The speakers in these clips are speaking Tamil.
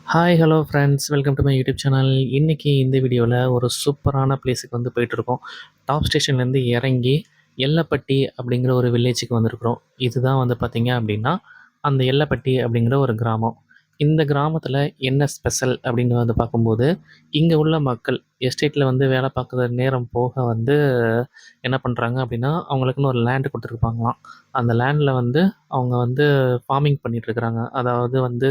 Hi hello friends welcome to my YouTube channel. இன்றைக்கி இந்த வீடியோவில் ஒரு சூப்பரான பிளேஸுக்கு வந்து போயிட்டுருக்கோம். டாப் ஸ்டேஷன்லேருந்து இறங்கி எல்லப்பட்டி அப்படிங்கிற ஒரு வில்லேஜுக்கு வந்திருக்கிறோம். இதுதான் வந்து பார்த்திங்க அப்படின்னா அந்த எல்லப்பட்டி அப்படிங்கிற ஒரு கிராமம். இந்த கிராமத்தில் என்ன ஸ்பெஷல் அப்படின்னு வந்து பார்க்கும்போது, இங்கே உள்ள மக்கள் எஸ்டேட்டில் வந்து வேலை பார்க்குற நேரம் போக வந்து என்ன பண்ணுறாங்க அப்படின்னா, அவங்களுக்குன்னு ஒரு லேண்டு கொடுத்துருப்பாங்களாம். அந்த லேண்டில் வந்து அவங்க வந்து ஃபார்மிங் பண்ணிகிட்ருக்குறாங்க. அதாவது வந்து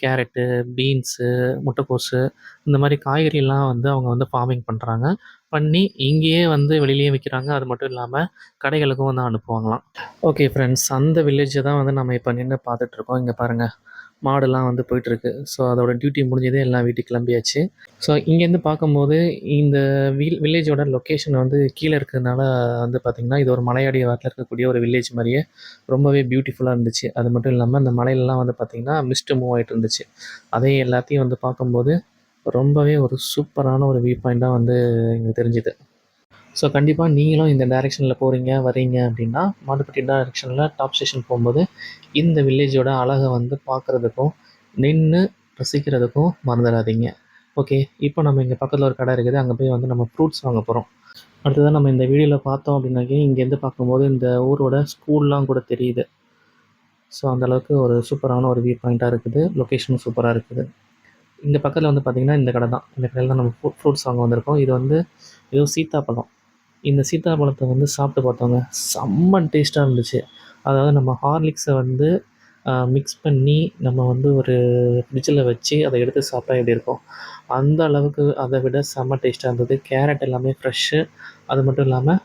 கேரட்டு, பீன்ஸு, முட்டைக்கோஸு இந்த மாரி காய்கறிலாம் வந்து அவங்க வந்து ஃபார்மிங் பண்றாங்க. பண்ணி இங்கேயே வந்து வெளியிலயும் விக்கிறாங்க. அது மட்டும் இல்லாம கடைகளுக்கும் வந்து அனுப்புவாங்களாம். ஓகே ஃப்ரெண்ட்ஸ், அந்த வில்லேஜ தான் வந்து நம்ம இப்ப நின்னு பார்த்துட்ருக்கோம். இங்க பாருங்க. மாடுலாம் வந்து போயிட்டுருக்கு. ஸோ அதோட டியூட்டி முடிஞ்சது எல்லாம் வீட்டுக்கு கிளம்பியாச்சு. ஸோ இங்கேருந்து பார்க்கும்போது இந்த வில்லேஜோட லொக்கேஷன் வந்து கீழ இருக்கிறதுனால வந்து பார்த்தீங்கன்னா, இது ஒரு மலையடிவாரத்தில இருக்கக்கூடிய ஒரு வில்லேஜ் மாரியே ரொம்பவே பியூட்டிஃபுல்லா இருந்துச்சு. அது மட்டும் இல்லாம அந்த மலையிலலாம் வந்து பார்த்தீங்கன்னா, மிஸ்ட் மூவ் ஆயிட்டு இருந்துச்சு. அதையும் எல்லாத்தையும் வந்து பார்க்கும்போது, ரொம்பவே ஒரு சூப்பரான ஒரு வியூ பாயிண்ட்டா வந்து எங்களுக்கு தெரிஞ்சுது. ஸோ கண்டிப்பா நீங்களும் இந்த டைரக்ஷன்ல போறீங்க, வரீங்க அப்படின்னா, மாட்டுப்பட்டி டைரக்ஷன்ல டாப் ஸ்டேஷன் போம்போது, இந்த வில்லேஜோட அழக வந்து பார்க்குறதுக்கும், நின்னு ரசிக்கிறதுக்கும் மறந்துடாதீங்க. ஓகே, இப்போ நம்ம இங்க பக்கத்துல ஒரு கடை இருக்குது. அங்க போய் வந்து நம்ம ஃப்ரூட்ஸ் வாங்க போறோம். அடுத்ததா நம்ம இந்த வீடியோல பார்த்தோம் அப்படின்னாக்கா, இங்கேருந்து பார்க்கும்போது இந்த ஊரோட ஸ்கூல்லாம் கூட தெரியுது. ஸோ அந்த அளவுக்கு ஒரு சூப்பரான ஒரு வியூ பாயிண்ட்டா இருக்குது. லொகேஷனும் சூப்பரா இருக்குது. இங்க பக்கத்துல வந்து பார்த்தீங்கன்னா, இந்த கடை தான். இந்த கடையில தான் நம்ம ஃப்ரூட்ஸ் வாங்க வந்திருக்கோம். இது வந்து ஏதோ சீத்தாப்பழம். இந்த சீத்தாப்பழத்த வந்து சாப்பிட்டு பார்த்தோங்க. செம்ம டேஸ்ட்டா இருந்துச்சு. அதாவது நம்ம ஹார்லிக்ஸ வந்து மிக்ஸ் பண்ணி நம்ம வந்து ஒரு ஃப்ரிட்ஜில வச்சு அத எடுத்து சாப்பிட்டா எப்படி இருக்கும்? அந்த அளவுக்கு அத விட செம்ம டேஸ்ட்டா இருந்தது. கேரட் எல்லாமே ஃப்ரெஷ்ஷு. அது மட்டும் இல்லாம,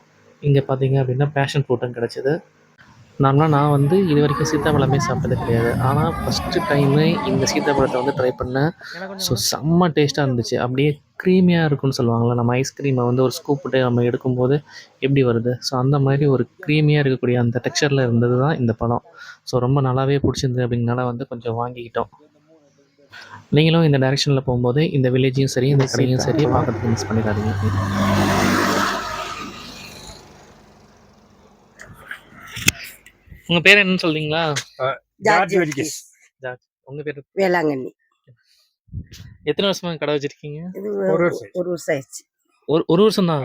இங்க பார்த்தீங்க அப்படின்னா, பேஷன் ஃப்ரூட்டும் கிடைச்சது. நார்மலா நான் வந்து இதுவரைக்கும் சீத்தாப்பழமே சாப்பிட்டது கிடையாது. ஆனா ஃபர்ஸ்ட்டு டைமு இந்த சீத்தாப்பழத்த வந்து ட்ரை பண்ணேன். ஸோ செம்ம டேஸ்ட்டா இருந்துச்சு. அப்படியே க்ரீமியா இருக்கும்னு சொல்லுவாங்கல்ல. நம்ம ஐஸ்கிரீம வந்து ஒரு ஸ்கூப் விட்டு நம்ம எடுக்கும்போது எப்படி வருது? ஸோ அந்த மாரி ஒரு க்ரீமியா இருக்கக்கூடிய அந்த டெக்ஸ்சர்ல இருந்தது தான் இந்த பழம். ஸோ ரொம்ப நல்லாவே புடிச்சிருந்தது அப்படிங்கனால வந்து கொஞ்சம் வாங்கிக்கிட்டோம். நீங்களும் இந்த டைரக்ஷன்ல போம்போது இந்த வில்லேஜையும் சரி, இந்த கடையும் சரி பார்க்கறதுக்கு மிஸ் பண்ணிடாதீங்க. உங்க பேர் என்னன்னு சொல்றீங்களா? ஜார்ஜ் வெர்கீஸ். ஜார்ஜ். உங்க பேரு? வேளாங்கண்ணி. எத்தன வருஷமா கடை வச்சிருக்கீங்க? இது ஒரு வருஷம். ஒரு வருஷம் ஆயிடுச்சு. ஒரு வருஷம் தான்.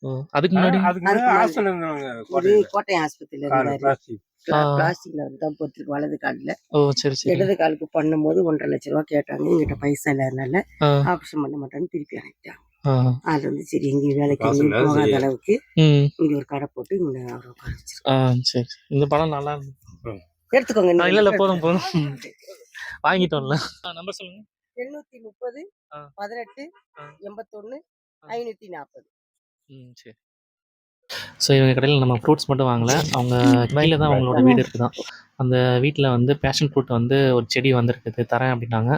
ஓ! அதுக்கு முன்னாடி? அதுக்கு முன்னாடி அதுக்கு ஹாஸ்டல்ல இருந்தாங்க இது கோட்டையில. கோட்டை ஆஸ்பத்திரியில காலு இருந்தாரு. பிளாஸ்டிக். ஆ. பிளாஸ்டிக்ல தான் போட்டுருக்கு வலது காலில். ஓ! சரி, சரி. இடது காலுக்கு பண்ணும்போது 1,50,000 ரூபா கேட்டாங்க. எங்கிட்ட பைசா இல்லாதனால ஆ, ஆப்ரேஷன் பண்ண மாட்டேன்னு திருப்பி அனுப்பிட்டாங்க. ஆ. அது வந்து சரி எங்கேயும் வேலைக்கு காசு எங்கேயும் இல்லாத போகாத சரியா. அளவுக்கு ம். இங்க ஒரு கடை போட்டு இங்க அவரை உட்கார வச்சிருக்கோம். ஆ, சரி. இந்த படம் நல்லா இருந்துது. எடுத்துக்கோங்க. இல்ல, இல்ல இன்னும் போதும், போதும். வாங்கிட்டோம்ல. நம்பர் சொல்லுங்க. 830 ஆ, 18 ஆ, 81 ஆ. 540. ம். சரி. ஸோ இவங்க கடையில நம்ம ஃப்ரூட்ஸ் மட்டும் வாங்கல. அவங்க கீழ தான் அவங்களோட வீடு இருக்குதாம். அந்த வீட்ல வந்து பேஷன் ஃப்ரூட் வந்து ஒரு செடி வந்திருக்குது. தரேன் அப்டின்னாங்க.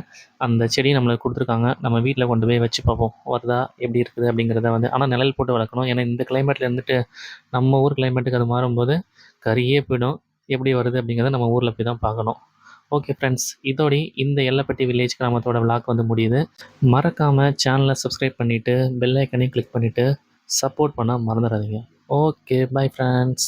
அந்த செடி நம்மளுக்கு குடுத்துருக்காங்க. நம்ம வீட்ல கொண்டு போய் வச்சு பார்ப்போம். வருதா? எப்படி இருக்குது? அப்படிங்கிறத வந்து ஆனா நிழல் போட்டு வளர்க்கணும். ஏன்னா இந்த கிளைமேட்ல இருந்துட்டு நம்ம ஊர் கிளைமேட்டுக்கு அது மாறும்போது கருகியே போயிடும். எப்படி வருது அப்படிங்கிறத நம்ம ஊர்ல போய் தான் பார்க்கணும். Okay friends. இதோடயே இந்த எல்லப்பட்டி வில்லேஜ் கிராமத்தோட விளாக் வந்து முடியுது. மறக்காம சேனல சப்ஸ்கிரைப் பண்ணிட்டு, பெல் ஐகானையும் கிளிக் பண்ணிட்டு, சப்போர்ட் பண்ண மறந்துடாதீங்க. ஓகே. Bye friends.